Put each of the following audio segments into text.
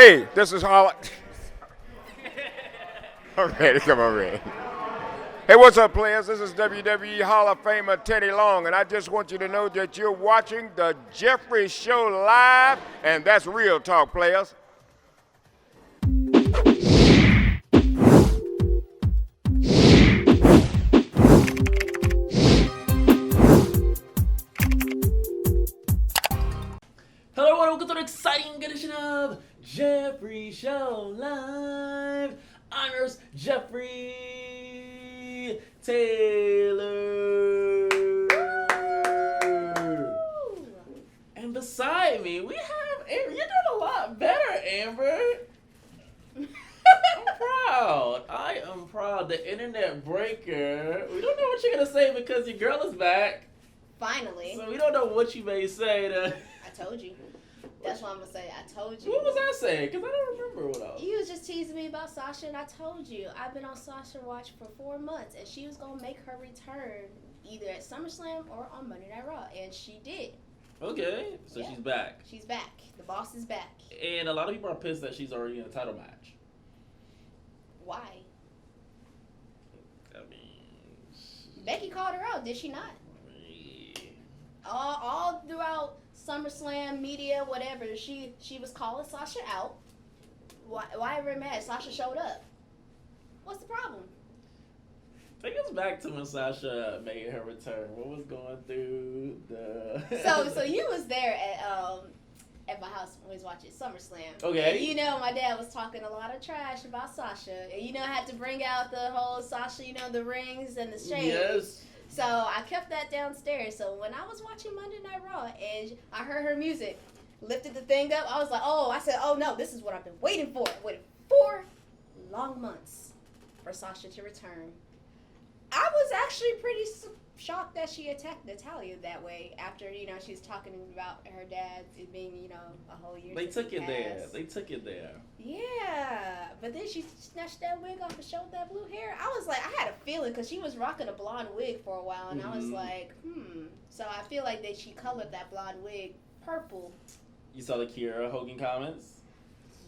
Hey, this is Holly. Okay, come on, ready. Hey, what's up, players? This is WWE Hall of Famer Teddy Long, and I just want you to know that you're watching the Jeffrey Show live, and that's real talk, players. Hello everyone, welcome to an exciting edition of Jeffrey Show Live. I'm your host, Jeffrey Taylor. And beside me, we have Amber. You're doing a lot better, Amber. I'm proud. I am proud. The internet breaker. We don't know what you're going to say because your girl is back. Finally. So we don't know what you may say to... I told you. That's what I'm going to say. I told you. What was I saying? Because I don't remember what I was. You was just teasing me about Sasha, and I told you. I've been on Sasha Watch for 4 months, and she was going to make her return either at SummerSlam or on Monday Night Raw, and she did. Okay, so yeah. She's back. She's back. The boss is back. And a lot of people are pissed that she's already in a title match. Why? I mean... Becky called her out, did she not? All throughout SummerSlam, media, whatever, she was calling Sasha out. Why everybody mad? Sasha showed up. What's the problem? Take us back to when Sasha made her return. What was going through the... So you was there at my house when we was watching SummerSlam. Okay. And you know, my dad was talking a lot of trash about Sasha. And you know, I had to bring out the whole Sasha, you know, the rings and the shades. Yes. So I kept that downstairs. So when I was watching Monday Night Raw and I heard her music, lifted the thing up, I was like, I said, oh no, this is what I've been waiting for. I waited 4 long months for Sasha to return. I was actually pretty shocked that she attacked Natalya that way after, you know, she was talking about her dad being, you know, a whole year. They took it there. They took it there. Yeah, but then she snatched that wig off and showed that blue hair. I was like, I had a feeling because she was rocking a blonde wig for a while, and I was like, So I feel like she colored that blonde wig purple. You saw the Kiera Hogan comments?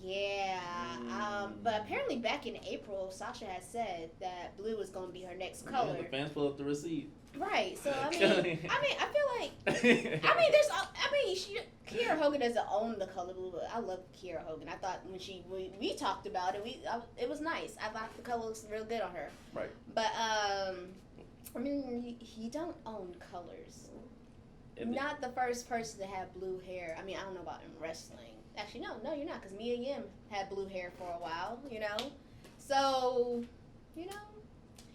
Yeah, but apparently back in April, Sasha had said that blue was going to be her next color. Yeah, the fans pulled up the receipt. Right. So I feel like Kiera Hogan doesn't own the color blue, but I love Kiera Hogan. I thought when we talked about it, it was nice. I thought the color looks real good on her. Right. But you don't own colors. Not the first person to have blue hair. I mean, I don't know about in wrestling. Actually, no, you're not, because Mia Yim had blue hair for a while, you know? So, you know,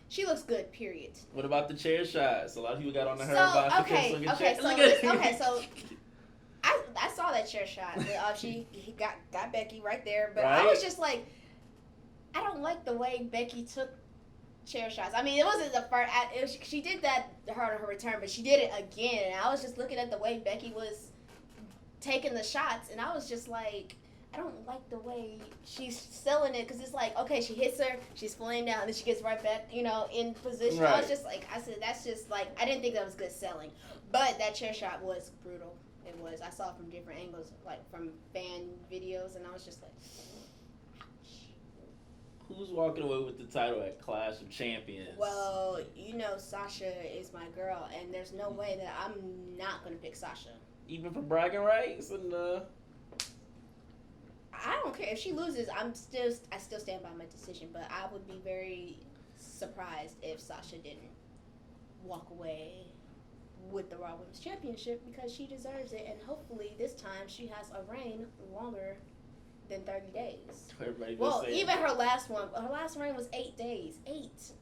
she looks good, period. What about the chair shots? A lot of people got on the her about okay, so I saw that chair shot. She got Becky right there, but I was just like, I don't like the way Becky took chair shots. I mean, it wasn't the first, she did that her return, but she did it again, and I was just looking at the way Becky was taking the shots, and I was just like, I don't like the way she's selling it, because it's like, okay, she hits her, she's flying down, and then she gets right back, you know, in position. Right. I was just like, I said, that's just like, I didn't think that was good selling, but that chair shot was brutal. It was. I saw it from different angles, like from fan videos, and I was just like, ouch. Who's walking away with the title at Clash of Champions? Well, you know, Sasha is my girl, and there's no way that I'm not going to pick Sasha. Even for bragging rights and I don't care if she loses. I still stand by my decision, but I would be very surprised if Sasha didn't walk away with the Raw Women's Championship, because she deserves it, and hopefully this time she has a reign longer than 30 days. Well, even her last reign was 8 days. 8.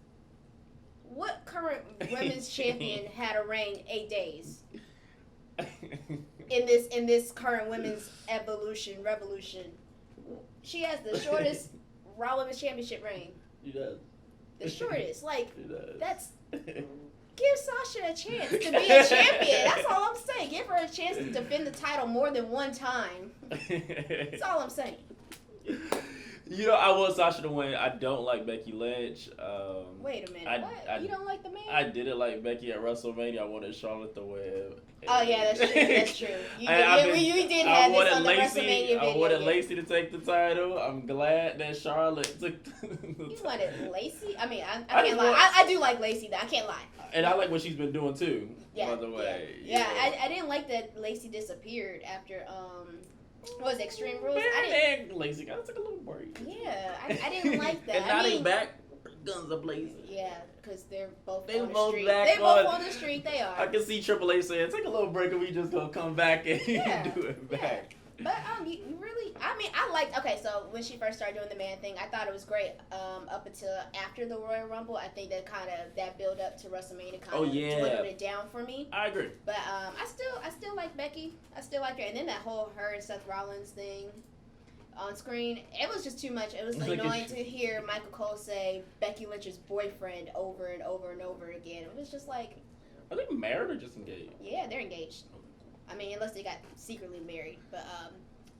What current women's champion had a reign 8 days? In this current women's revolution, she has the shortest Raw Women's Championship reign. She does. The shortest, like, she does. That's give Sasha a chance to be a champion. That's all I'm saying. Give her a chance to defend the title more than one time. That's all I'm saying. You know, I want Sasha to win. I don't like Becky Lynch. Wait a minute. What? You don't like the man? I didn't like Becky at WrestleMania. I wanted Charlotte to win. Oh yeah, that's true. That's true. You did have this on the WrestleMania video. I wanted Lacey to take the title. I'm glad that Charlotte took. You wanted Lacey? I mean, I can't lie. I do like Lacey though. I can't lie. And I like what she's been doing too. Yeah. By the way. Yeah. I didn't like that Lacey disappeared after what was it, Extreme Rules? Lacey got took a little break. Yeah, I didn't like that. And now they back. Guns are blazing. Yeah, because they're both they on both the street. back They both on the street. They are. I can see Triple H saying, "Take a little break, and we just gonna come back and do it back." But you really, I mean, I liked. Okay, so when she first started doing the man thing, I thought it was great. Up until after the Royal Rumble, I think that build up to WrestleMania kind of dwindled it down for me. I agree. But I still like Becky. I still like her. And then that whole her and Seth Rollins thing on screen, it was just too much. It was annoying to hear Michael Cole say Becky Lynch's boyfriend over and over and over again. It was just like, are they married or just engaged? Yeah, they're engaged. I mean, unless they got secretly married,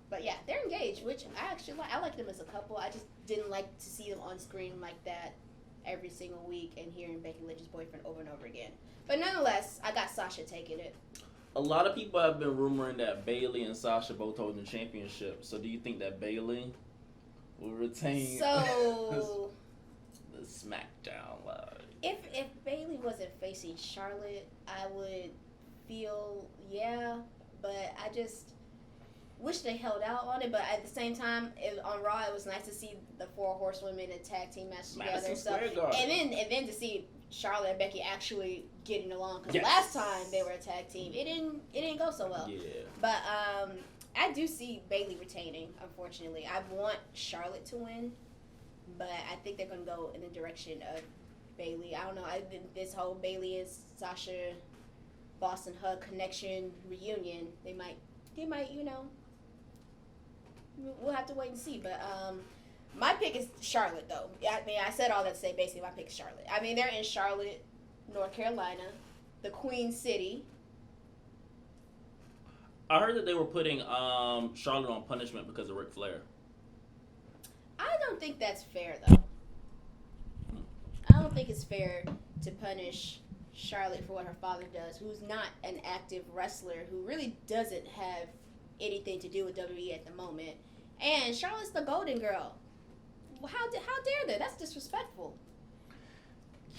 but yeah, they're engaged, which I actually like. I like them as a couple. I just didn't like to see them on screen like that every single week and hearing Becky Lynch's boyfriend over and over again. But nonetheless, I got Sasha taking it. A lot of people have been rumoring that Bayley and Sasha both holding the championship. So do you think that Bayley will retain the SmackDown Live? If Bayley wasn't facing Charlotte, I would feel but I just wish they held out on it. But at the same time, on Raw, it was nice to see the 4 horsewomen in a tag team match together. And then to see Charlotte and Becky actually getting along, because last time they were a tag team, it didn't go so well. Yeah. But I do see Bayley retaining. Unfortunately, I want Charlotte to win, but I think they're gonna go in the direction of Bayley. I don't know. I think this whole Bayley and Sasha Boston Hug connection reunion, they might, we'll have to wait and see. But my pick is Charlotte, though. I mean, I said all that to say basically my pick is Charlotte. I mean, they're in Charlotte, North Carolina, the Queen City. I heard that they were putting Charlotte on punishment because of Ric Flair. I don't think that's fair, though. I don't think it's fair to punish Charlotte for what her father does, who's not an active wrestler, who really doesn't have anything to do with WWE at the moment. And Charlotte's the golden girl. How dare they? That's disrespectful.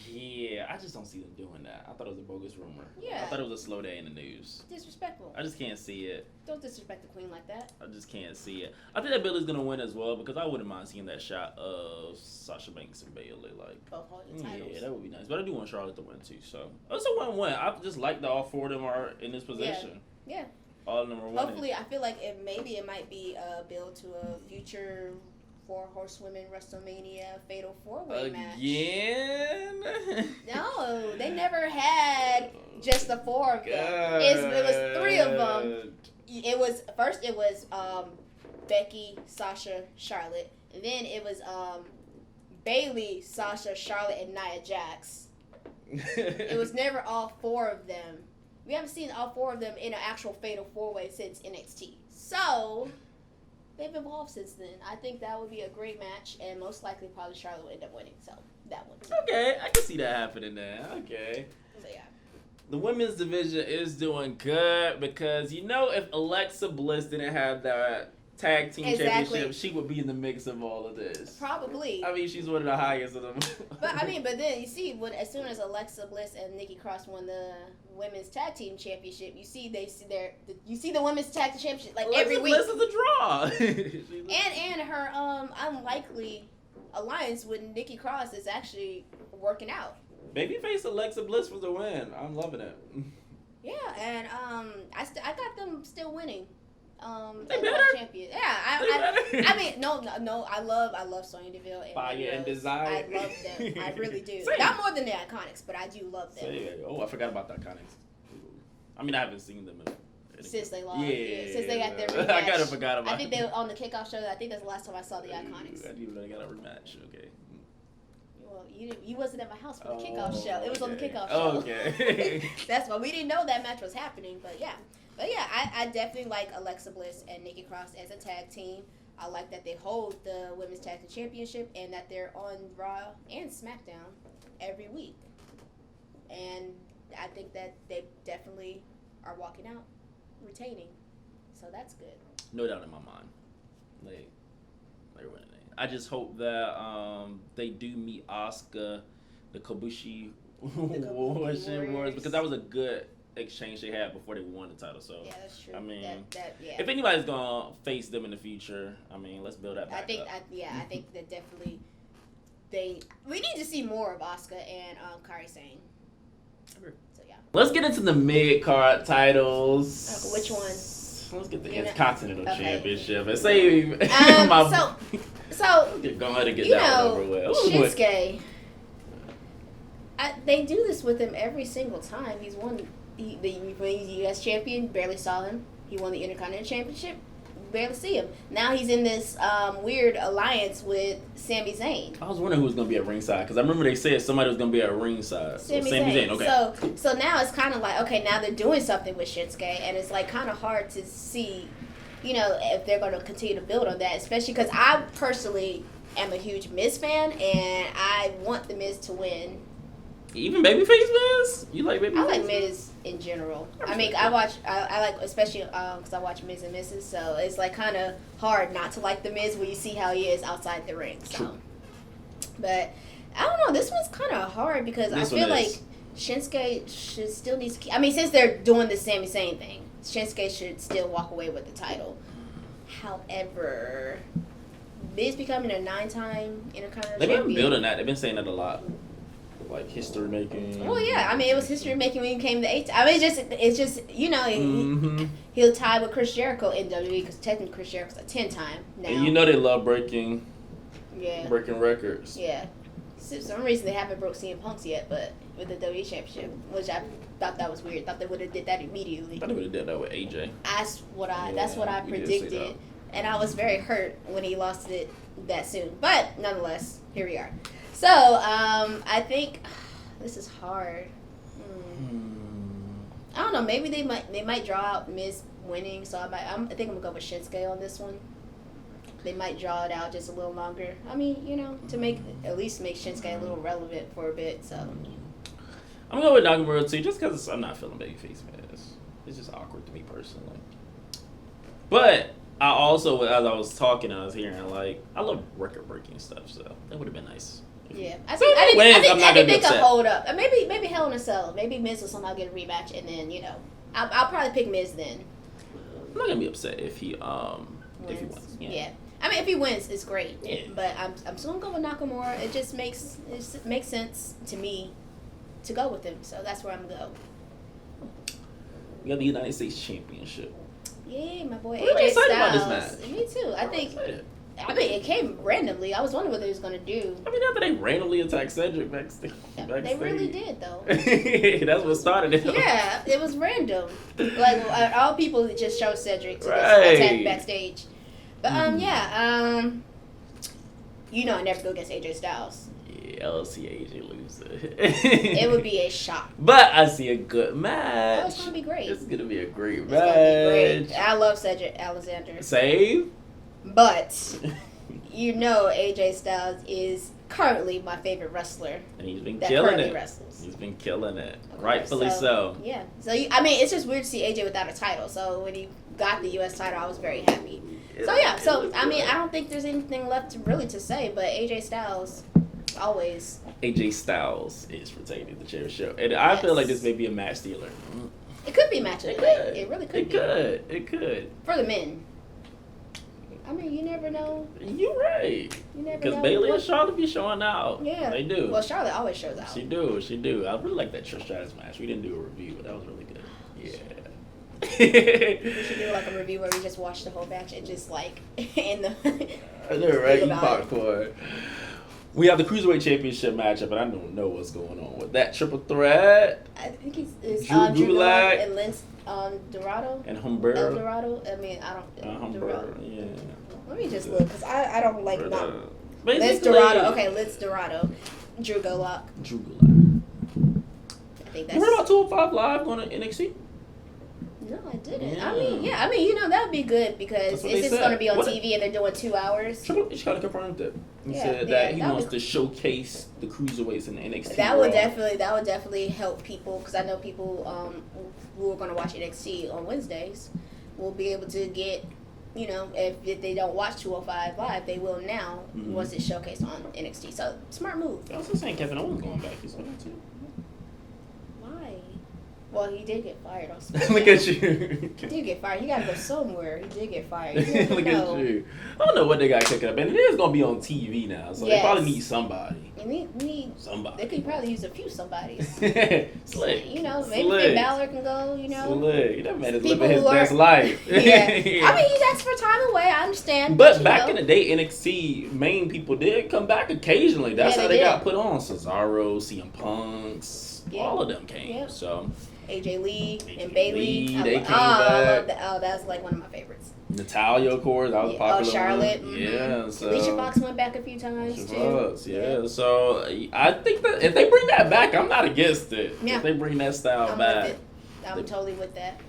Yeah, I just don't see them doing that. I thought it was a bogus rumor. Yeah. I thought it was a slow day in the news. Disrespectful. I just can't see it. Don't disrespect the queen like that. I just can't see it. I think that Bayley's gonna win as well, because I wouldn't mind seeing that shot of Sasha Banks and Bayley. Both holding titles. Yeah, that would be nice. But I do want Charlotte to win too. So it's a win-win. I just like that all 4 of them are in this position. Yeah. All of them are winning. Hopefully, I feel like it might be a build to a future 4 horsewomen WrestleMania Fatal 4-Way match. Again? No, they never had just the 4 of them. It was 3 of them. It was Becky, Sasha, Charlotte, and then it was Bayley, Sasha, Charlotte, and Nia Jax. It was never all 4 of them. We haven't seen all 4 of them in an actual Fatal 4-Way since NXT. So they've evolved since then. I think that would be a great match, and most likely probably Charlotte will end up winning. So that one. Okay, I can see that happening there. Okay. So yeah. The women's division is doing good because, if Alexa Bliss didn't have that tag team championship, she would be in the mix of all of this. Probably. I mean, she's one of the highest of them. But then you see, as soon as Alexa Bliss and Nikki Cross won the women's tag team championship, you see the women's tag team championship like Alexa every week. Bliss is a draw. and her unlikely alliance with Nikki Cross is actually working out. Babyface Alexa Bliss was a win. I'm loving it. Yeah, and I got them still winning. They better. Champion. Yeah, I mean, no. I love Sonya Deville and Fire and Desire. I love them. I really do. Same. Not more than the Iconics, but I do love them. Oh, I forgot about the Iconics. I mean, I haven't seen them since they lost. Yeah, since they got their rematch. I kind of forgot about. I think they were on the kickoff show. I think that's the last time I saw the Iconics. I didn't even know they got a rematch. Okay. Well, you wasn't at my house for the kickoff show. It was on the kickoff show. Oh, okay. That's why we didn't know that match was happening. But yeah, I definitely like Alexa Bliss and Nikki Cross as a tag team. I like that they hold the Women's Tag Team Championship and that they're on Raw and SmackDown every week. And I think that they definitely are walking out retaining. So that's good. No doubt in my mind. They're winning it. I just hope that they do meet Asuka, the Kabushi Warriors, because that was a good exchange they had before they won the title. So yeah, that's true. I mean, yeah. If anybody's gonna face them in the future, I mean, let's build that back up. I think that definitely we need to see more of Asuka and Kairi Sane. So yeah. Let's get into the mid card titles. Okay, which one? Let's get the Intercontinental Championship and so go ahead and get that one over with. Shinsuke. They do this with him every single time. He's won. He's the U.S. champion. Barely saw him. He won the Intercontinental Championship. Barely see him. Now he's in this weird alliance with Sami Zayn. I was wondering who was going to be at ringside because I remember they said somebody was going to be at ringside. Sami Zayn. Okay. So now it's kind of like, okay, now they're doing something with Shinsuke, and it's like kind of hard to see, if they're going to continue to build on that, especially because I personally am a huge Miz fan, and I want the Miz to win. Even babyface Miz? You like babyface? I like Miz in general. I mean, I like, especially because I watch Miz and Mrs., so it's like kind of hard not to like the Miz when you see how he is outside the ring. So, true. But I don't know. This one's kind of hard because I feel like Shinsuke should still need to keep. I mean, since they're doing the Sami Zayn thing, Shinsuke should still walk away with the title. However, Miz becoming a 9-time Intercontinental champion. They've been building that. They've been saying that a lot. Like history making. Well, yeah. I mean, it was history making when he came to 8. I mean, it's just he'll tie with Chris Jericho in WWE because technically Chris Jericho's a 10-time now. And they love breaking records. Yeah. For some reason they haven't broke CM Punk's yet, but with the WWE Championship, which I thought that was weird. Thought they would have did that immediately. I thought they would have did that with AJ. That's what I predicted, and I was very hurt when he lost it that soon. But nonetheless, here we are. So, I think this is hard. I don't know. Maybe they might draw out Miz winning. So I think I'm gonna go with Shinsuke on this one. They might draw it out just a little longer. I mean, to at least make Shinsuke a little relevant for a bit. So I'm gonna go with Nakamura too, just because I'm not feeling babyface Miz. It's just awkward to me personally. But I also, as I was talking, I was hearing I love record breaking stuff. So that would have been nice. Yeah, I think they could hold up. Maybe Hell in a Cell. Maybe Miz will somehow get a rematch, and then I'll probably pick Miz then. I'm not gonna be upset if he wins. Yeah. I mean, if he wins, it's great. Yeah. But I'm still gonna go with Nakamura. It just makes sense to me to go with him. So that's where I'm gonna go. We got the United States Championship. Yeah, my boy I'm AJ excited about Styles. this match. Me too. I mean, it came randomly. I was wondering what they was gonna do. I mean, after they randomly attacked Cedric backstage. They really did, though. That's what started it. Yeah, it was random. All people just showed Cedric to attack backstage. But I never go against AJ Styles. Yeah, I'll see AJ lose it. It would be a shock. But I see a good match. Oh, it's gonna be great. It's gonna be a great match. It's gonna be great. I love Cedric Alexander. Same. But AJ Styles is currently my favorite wrestler. And he's been killing it. Wrestles. He's been killing it. Rightfully so. Yeah. So it's just weird to see AJ without a title. So when he got the U.S. title, I was very happy. So yeah. So I mean, I don't think there's anything left to say, but AJ Styles always. AJ Styles is retaining the championship, and I feel like this may be a match stealer. It could be a match of the night. It really could. It could. For the men. I mean, you never know. You're right. You never know. Because Bayley and Charlotte be showing out. Yeah. They do. Well, Charlotte always shows out. She do. I really like that Trish Stratus match. We didn't do a review, but that was really good. Yeah. We should do a review where we just watch the whole match and just in the. I know, right? Eat popcorn. We have the Cruiserweight Championship matchup, and I don't know what's going on with that triple threat. I think it's Drew Gulak and Lynch Dorado. And Humber. El Dorado. I mean, I don't. Humber, yeah. Let me just look, because I don't like not. Lynch Dorado. Okay, Lynch Dorado. Drew Gulak. I think that's. You heard about 205 Live going to NXT? No, I didn't. Yeah. I mean, that would be good because it's just going to be on TV and they're doing 2 hours. She kind of confirmed that. He said that he wants to showcase the cruiserweights in the NXT. That would definitely help people because I know people who are going to watch NXT on Wednesdays will be able to get, if they don't watch 205 Live, they will now once it's showcased on NXT. So smart move. I was also saying Kevin Owens going back. He's like that too. Well, he did get fired on SmackDown. Look at you. He did get fired. He got to go somewhere. He did get fired. Look at you. I don't know what they got cooking up. And it is going to be on TV now. So they probably need somebody. They need somebody. They could probably use a few somebodies. Slick. Maybe Finn Balor can go, Slick. That man is living his best life. Yeah. I mean, he's asked for time away. I understand. But back in the day, NXT main people did come back occasionally. That's how they got put on. Cesaro, CM Punks, all of them came. Yep. So AJ Lee and Bayley. They came back. That's like one of my favorites. Natalia, of course, that was popular. Charlotte. Yeah, so Alicia Fox went back a few times too. Yeah. So I think that if they bring that back, I'm not against it. Yeah. If they bring that style back, I'm totally with that.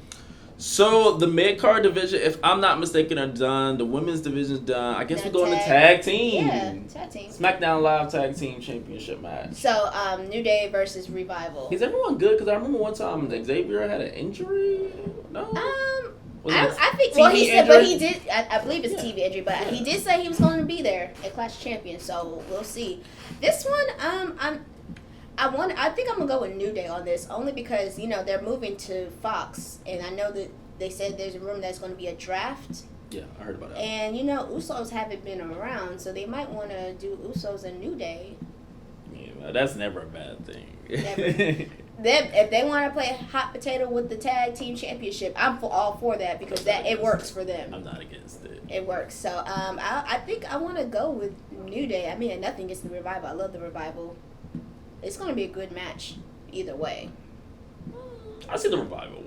So the mid-card division, if I'm not mistaken, are done. The women's division's done. I guess we're going to tag team. Yeah, tag team. SmackDown Live Tag Team Championship match. So, New Day versus Revival. Is everyone good? Because I remember one time Xavier had an injury. No. I think. Well, he said, but he did. I believe it's TV injury, but he did say he was going to be there at Clash of Champions. So we'll see. This one, I think I'm gonna go with New Day on this, only because they're moving to Fox, and I know that they said there's a room that's going to be a draft. Yeah, I heard about that. And Usos haven't been around, so they might want to do Usos and New Day. Yeah, that's never a bad thing. Never. If they want to play hot potato with the tag team championship, I'm all for that because it works for them. I'm not against it. It works. So I think I want to go with New Day. I mean, nothing against the Revival. I love the Revival. It's going to be a good match either way. I see the Revival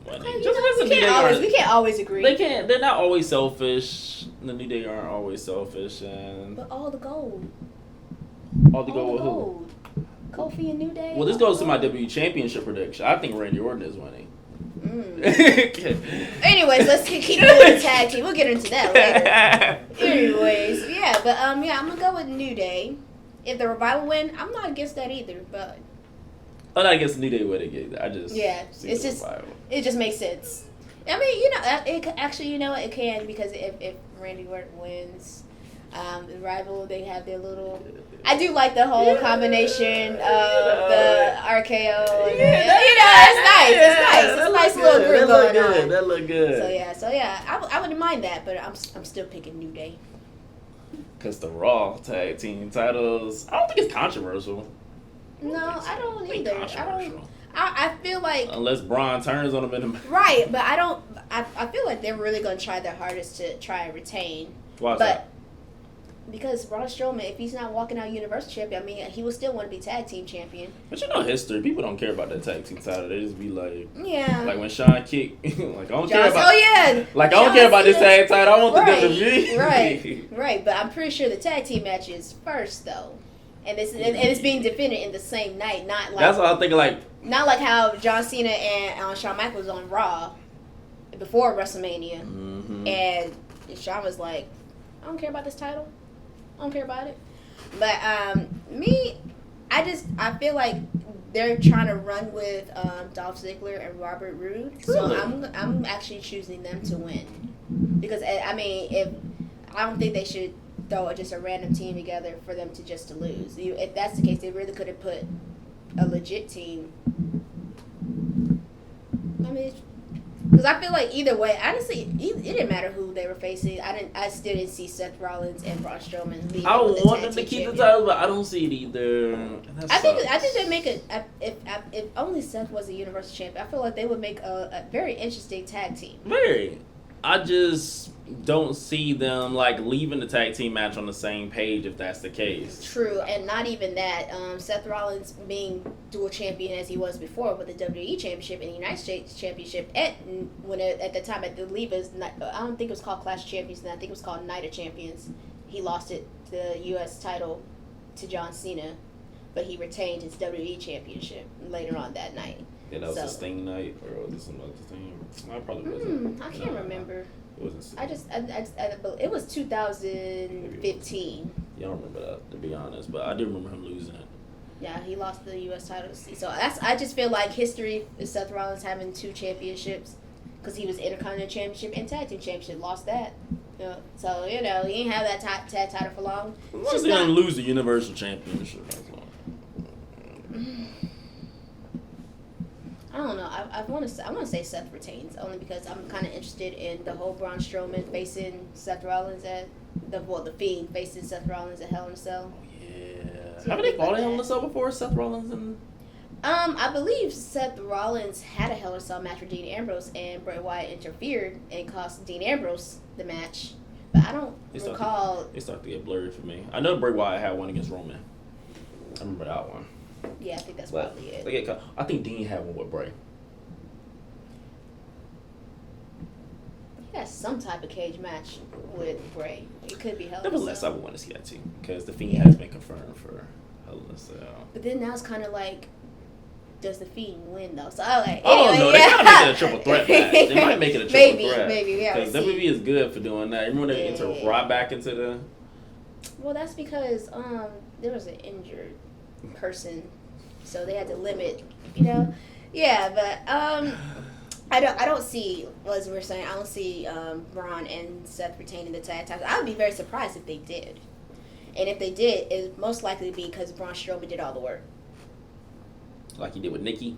winning. We can't always agree. They can't. They're not always selfish. The New Day aren't always selfish, but all the gold. All the gold with who? Kofi and New Day. Well, this goes to my WWE Championship prediction. I think Randy Orton is winning. Anyways, let's keep doing the tag team. We'll get into that later. Anyways, but I'm gonna go with New Day. If the Revival win, I'm not against that either. But I'm not against the New Day winning either. I just it's just Revival. It just makes sense. I mean, it actually, it can because if Randy Orton wins, the Revival they have their little. I do like the whole combination of the RKO. It's nice. It's a nice little group going on. That look good. So I wouldn't mind that, but I'm still picking New Day. Because the Raw tag team titles, I don't think it's controversial. No, I don't either. I feel like unless Braun turns on them in the right, but I don't. I feel like they're really gonna try their hardest to try and retain. Why is that? Because Braun Strowman, if he's not walking out Universal Champion, I mean, he will still want to be tag team champion. But history. People don't care about that tag team title. They just be like, like when Sean kicked, like I don't care about. Oh yeah. Like I don't care about this tag title. I want the WWE. Right. But I'm pretty sure the tag team match is first though, and it's being defended in the same night. Not like that's what I'm thinking. Like not like how John Cena and Shawn Michaels on Raw before WrestleMania, and Shawn was like, I don't care about this title. I don't care about it. But I feel like they're trying to run with Dolph Ziggler and Robert Roode. So I'm actually choosing them to win. Because if I don't think they should throw just a random team together for them to lose. If that's the case, they really could have put a legit team. I mean, because I feel like either way, honestly, it didn't matter who they were facing. I still didn't see Seth Rollins and Braun Strowman leading. I want them to keep the title, but I don't see it either. I think they make if only Seth was a Universal Champion, I feel like they would make a very interesting tag team. Very. I just don't see them leaving the tag team match on the same page if that's the case. True, and not even that. Seth Rollins being dual champion as he was before with the WWE Championship and the United States Championship at the time I believe I don't think it was called Clash of Champions, and I think it was called Night of Champions. He lost it the U.S. title to John Cena, but he retained his WWE Championship later on that night. Yeah, that was a Sting night, or was it some other thing? I probably wasn't. I can't remember. It wasn't Sting. It was 2015. Yeah, I don't remember that, to be honest, but I do remember him losing it. Yeah, he lost the U.S. title. So I just feel like history is Seth Rollins having 2 championships, because he was Intercontinental Championship and Tag Team Championship, lost that. Yeah. So, he ain't have that tag title for long. Why did he lose the Universal Championship? I don't know. I want to say Seth retains, only because I'm kind of interested in the whole Braun Strowman facing Seth Rollins at the Fiend facing Seth Rollins at Hell in a Cell. Yeah. Haven't they fought at Hell in a Cell before, Seth Rollins and? I believe Seth Rollins had a Hell in a Cell match with Dean Ambrose, and Bray Wyatt interfered and cost Dean Ambrose the match. But I don't recall. It started to get blurry for me. I know Bray Wyatt had one against Roman. I remember that one. Yeah, I think that's probably it. I think Dean had one with Bray. He has some type of cage match with Bray. It could be Hell in a Cell. Nevertheless, I would want to see that too, because the Fiend has been confirmed for Hell in a Cell. But then now it's kind of like, does the Fiend win though? So anyway, no, they might make it a triple threat match. They might make it a triple threat. Maybe, yeah. Because WWE is good for doing that. Remember they right back into the. Well, that's because there was an injured person, so they had to limit. Yeah, but I don't see, as we were saying, I don't see Braun and Seth retaining the tag titles. I would be very surprised if they did, and if they did, it most likely be because Braun Strowman did all the work. Like he did with Nikki.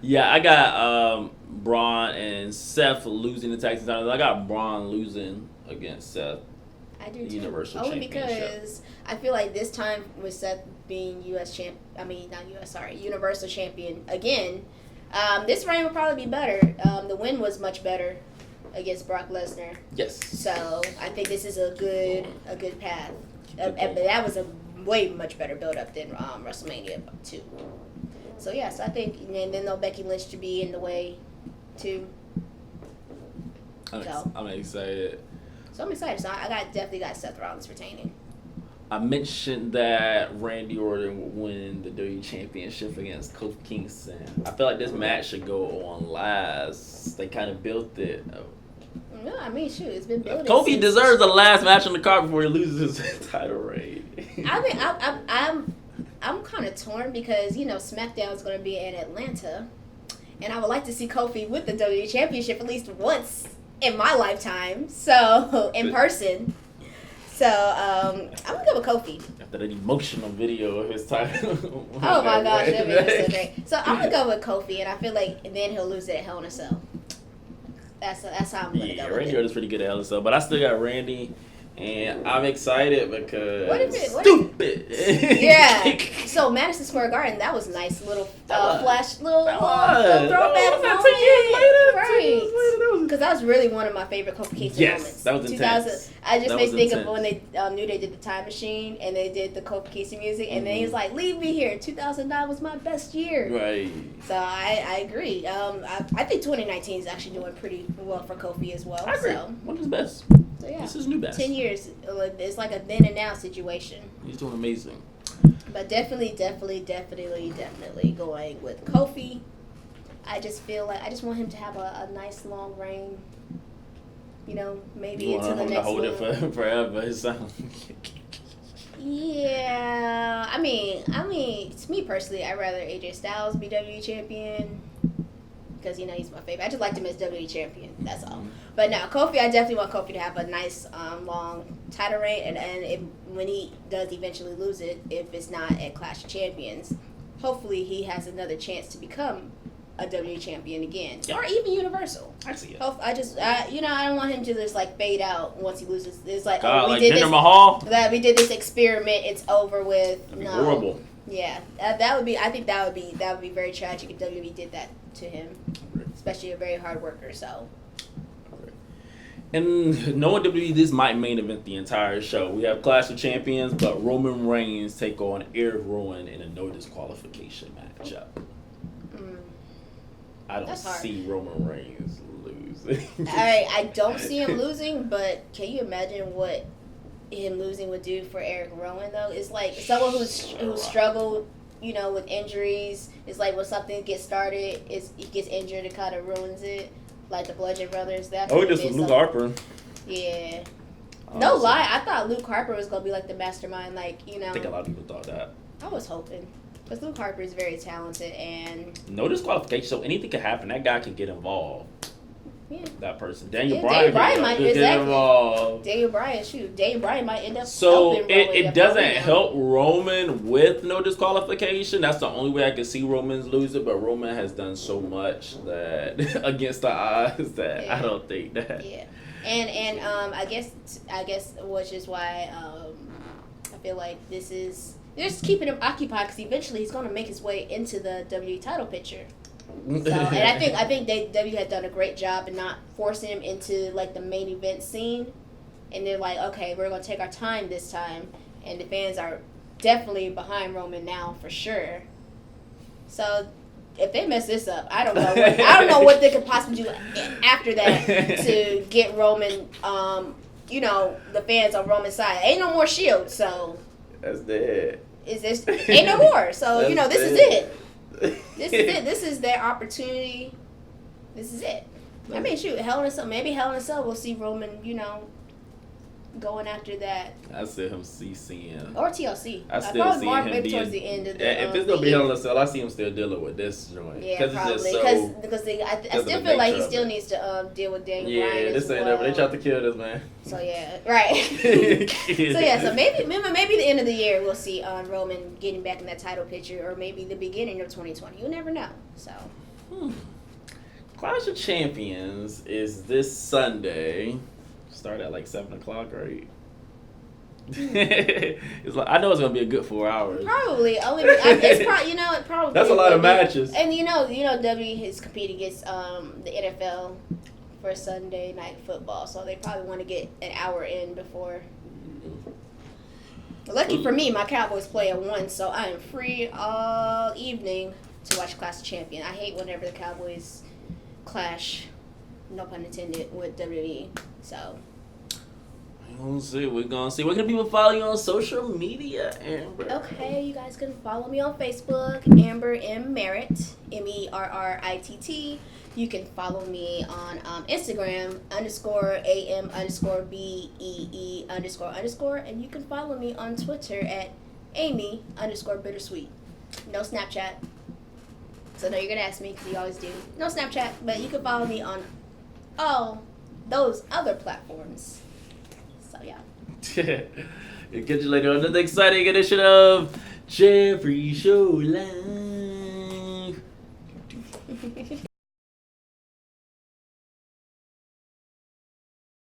Yeah, I got Braun and Seth losing the tag team titles. I got Braun losing against Seth. I do too. Universal Only Championship. because I feel like this time with Seth being Universal Champion again, this reign will probably be better. The win was much better against Brock Lesnar. Yes. So I think this is a good path. But that was a way much better build up than WrestleMania 2. So yes, I think, and then Becky Lynch to be in the way too. I'm excited. So I'm excited. So I definitely got Seth Rollins retaining. I mentioned that Randy Orton would win the WWE Championship against Kofi Kingston. I feel like this match should go on last. They kind of built it. No, I mean, shoot, it's been building. Kofi deserves the last match on the card before he loses his title reign. I mean, I'm kind of torn because SmackDown is going to be in Atlanta, and I would like to see Kofi with the WWE Championship at least once in my lifetime. So in person. So I'm gonna go with Kofi. After that emotional video of his title. Oh my gosh, that video was so great. So I'm gonna go with Kofi, and I feel like then he'll lose it at Hell in a Cell. That's how I'm gonna go with Randy it. Orton's pretty good at Hell in a Cell, but I still got Randy, and I'm excied because stupid. Yeah. So Madison Square Garden, that was nice little throwback. Right. Because that was really one of my favorite Kofi Kingston moments. That was intense. I just made think of when they knew they did the Time Machine and they did the Kofi Kingston music, and then he was like, "Leave me here. 2009 was my best year." Right. So I agree. I think 2019 is actually doing pretty well for Kofi as well. I agree. So. One of his best. So yeah. This is new best. 10 years. It's like a then and now situation. He's doing amazing. But definitely going with Kofi. I just feel like I just want him to have a nice long reign. Maybe into the next one. To hold it forever. It sounds. Yeah, I mean, to me personally, I'd rather AJ Styles be WWE champion because he's my favorite. I just liked him as WWE champion. That's all. But now Kofi, I definitely want Kofi to have a nice long title reign, and when he does eventually lose it, if it's not at Clash of Champions, hopefully he has another chance to become a WWE champion again, or even Universal. I see it. I don't want him to just fade out once he loses. It's like, we did Jinder Mahal. That we did this experiment. It's over with. That'd be horrible. Yeah, that would be. I think that would be very tragic if WWE did that to him, especially a very hard worker. So. And knowing WWE, this might main event the entire show. We have Clash of Champions, but Roman Reigns take on Erick Rowan in a no disqualification matchup. I don't see Roman Reigns losing. I don't see him losing, but can you imagine what him losing would do for Erick Rowan though. It's like someone who struggled, you know, with injuries. It's like when something gets started, he gets injured, it kind of ruins it. Like the Bludgeon Brothers. Just with Luke Harper. Yeah. No lie, I thought Luke Harper was gonna be like the mastermind. Like, you know. I think a lot of people thought that. I was hoping. Because Luke Harper is very talented and... No disqualification, so anything could happen. That guy can get involved. Yeah. That person. Daniel Bryan might get involved. Daniel Bryan might end up so it doesn't help Roman with no disqualification. That's the only way I can see Roman's losing, but Roman has done so much that against the odds that I don't think that. Yeah. And I guess which is why I feel like this is... They're just keeping him occupied because eventually he's going to make his way into the WWE title picture. So, and I think WWE had done a great job in not forcing him into like the main event scene. And they're like, okay, we're going to take our time this time. And the fans are definitely behind Roman now for sure. So if they mess this up, I don't know what they could possibly do after that to get Roman, you know, the fans on Roman's side. Ain't no more Shield, so. That's dead. Ain't no more. So, you know, this is it. This is it. This is their opportunity. This is it. I mean, shoot, maybe Hell in a Cell we'll see Roman, you know, going after that. I see him seeing. Or TLC. I still see him maybe towards the end of the if it's going to be Hell in a Cell, I see him still dealing with this joint. Yeah, probably. Because I still feel like he still needs to deal with Daniel Bryan. Yeah, this ain't ever. They tried to kill this man. So, yeah. Right. So maybe the end of the year we'll see Roman getting back in that title picture, or maybe the beginning of 2020. You never know. So. Clash of Champions is this Sunday. Start at like 7 o'clock, right? It's like, I know it's gonna be a good 4 hours. Probably. It probably. That's a lot of matches. And you know, WWE is competing against the NFL for Sunday night football, so they probably want to get an hour in before. Lucky for me, my Cowboys play at 1, so I am free all evening to watch Clash of Champions. I hate whenever the Cowboys clash, no pun intended, with WWE. So. We're gonna see. Where can people follow you on social media, Amber? Okay, you guys can follow me on Facebook, Amber M. Merritt, MERRITT. You can follow me on Instagram, _AM_BEE__. And you can follow me on Twitter at Amy_bittersweet. No Snapchat. So no, you're gonna ask me because you always do. No Snapchat, but you can follow me on all those other platforms. So yeah. Catch you later on another exciting edition of Jeffrey Show Live.